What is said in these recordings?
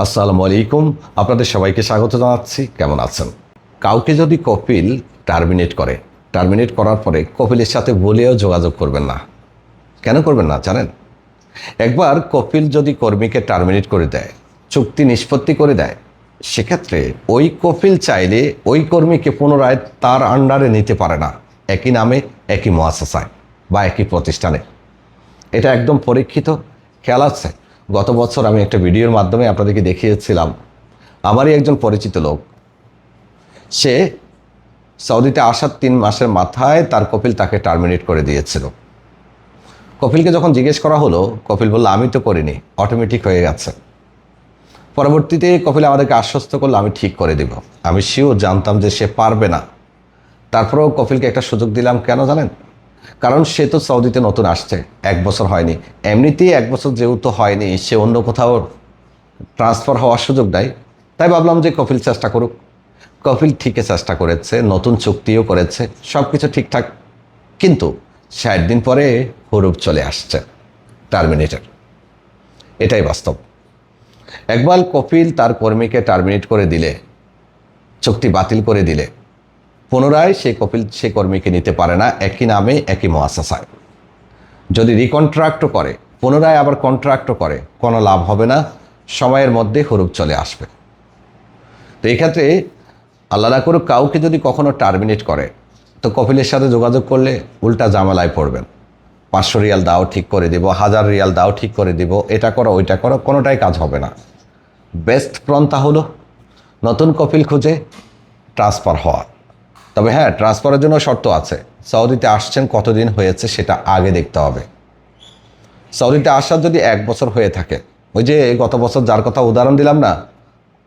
আসসালামু আলাইকুম। আপনাদের সবাইকে স্বাগত জানাচ্ছি। কেমন আছেন? কাউকে যদি কপিল টার্মিনেট করার পরে কপিলের সাথে বলেও যোগাযোগ করবেন না। কেন করবেন না জানেন? একবার কপিল যদি কর্মীকে টার্মিনেট করে দেয়, চুক্তি নিষ্পত্তি করে দেয়, সেক্ষেত্রে ওই কপিল চাইলে ওই কর্মীকে পুনরায় তার আন্ডারে নিতে পারে না, একই নামে, একই মুআসাসায় বা একই প্রতিষ্ঠানে। এটা একদম পরীক্ষিত। খেয়াল আছে, গত বছর আমি একটা ভিডিওর মাধ্যমে আপনাদেরকে দেখিয়েছিলাম, আমারই একজন পরিচিত লোক, সে সৌদিতে আসার 3 মাসের মাথায় তার কপিল তাকে টার্মিনেট করে দিয়েছিল। কপিলকে যখন জিজ্ঞেস করা হলো, কপিল বলল আমি তো করিনি, অটোমেটিক হয়ে গেছে। পরবর্তীতে কপিল আমাদেরকে আশ্বস্ত করলো আমি ঠিক করে দিব। আমি শিওর জানতাম যে সে পারবে না, তারপরেও কপিলকে একটা সুযোগ দিলাম। কেন জানেন? কারণ সে তো সৌদিতে নতুন আসছে, 1 বছর হয়নি। এমনিতেই 1 বছর যেহেতু হয়নি, সে অন্য কোথাও ট্রান্সফার হওয়ার সুযোগ দেয়। তাই ভাবলাম যে কপিল চেষ্টা করুক। কপিল ঠিকই চেষ্টা করেছে, নতুন চুক্তিও করেছে, সব কিছু ঠিকঠাক। কিন্তু 60 দিন পরে হুরুপ চলে আসছে টার্মিনেটের। এটাই বাস্তব। একবার কপিল তার কর্মীকে টার্মিনেট করে দিলে, চুক্তি বাতিল করে দিলে, পুনরায় সেই কপিল সেই কর্মীকে নিতে পারে না, একই নামে, একই মুআসাসায়। যদি রিকন্ট্রাক্টও করে, পুনরায় আবার কন্ট্রাক্টও করে, কোনো লাভ হবে না, সময়ের মধ্যে হুরুপ চলে আসবে। তো এই ক্ষেত্রে আল্লাহ না করুক কাউকে যদি কখনো টার্মিনেট করে, তো কপিলের সাথে যোগাযোগ করলে উল্টা ঝামেলায় পড়বেন। 500 রিয়াল দাও ঠিক করে দিব, 1000 রিয়াল দাও ঠিক করে দিব, এটা করো ওইটা করো, কোনোটাই কাজ হবে না। বেস্ট পন্থা হলো নতুন কপিল খুঁজে ট্রান্সফার হওয়া। তবে হ্যাঁ, ট্রান্সফারের জন্য শর্ত আছে। সৌদিতে আসছেন কতদিন হয়েছে সেটা আগে দেখতে হবে। সৌদিতে আসার যদি 1 বছর হয়ে থাকে, ওই যে গত বছর যার কথা উদাহরণ দিলাম না,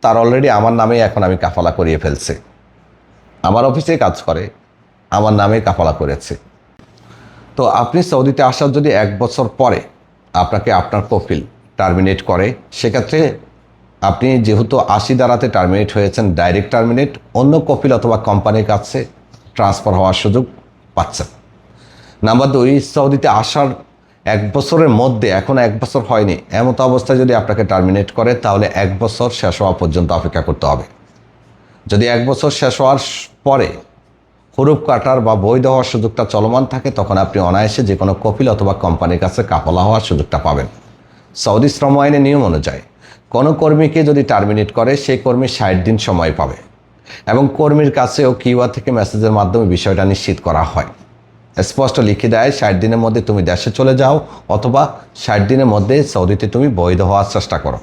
তার অলরেডি আমার নামেই এখন আমি কাফালা করিয়ে ফেলছি। আমার অফিসে কাজ করে, আমার নামে কাফালা করেছে। তো আপনি সৌদিতে আসার যদি 1 বছর পরে আপনাকে আপনার কপিল টার্মিনেট করে, সেক্ষেত্রে আপনি যেহেতু 80 ধারাতে টার্মিনেট হয়েছেন, ডাইরেক্ট টার্মিনেট, অন্য কপিল অথবা কোম্পানির কাছে ট্রান্সফার হওয়ার সুযোগ পাচ্ছেন। নাম্বার 2, সৌদিতে আসার 1 বছরের মধ্যে, এখন 1 বছর হয়নি, এমতো অবস্থায় যদি আপনাকে টার্মিনেট করে, তাহলে 1 বছর শেষ হওয়া পর্যন্ত অপেক্ষা করতে হবে। যদি 1 বছর শেষ হওয়ার পরে হুরুপ কাটার বা বৈধ হওয়ার সুযোগটা চলমান থাকে, তখন আপনি অনায়াসে যে কোনো কপিল অথবা কোম্পানির কাছে কাফালা হওয়ার সুযোগটা পাবেন। সৌদি শ্রম আইনের নিয়ম অনুযায়ী কোনো কর্মীকে যদি টার্মিনেট করে, সেই কর্মী 60 দিন সময় পাবে এবং কর্মীর কাছেও কিউআর থেকে মেসেজের মাধ্যমে বিষয়টা নিশ্চিত করা হয়। স্পষ্ট লিখে দেয় 60 দিনের মধ্যে তুমি দেশে চলে যাও, অথবা 60 দিনের মধ্যে সৌদিতে তুমি বৈধ হওয়ার চেষ্টা করো।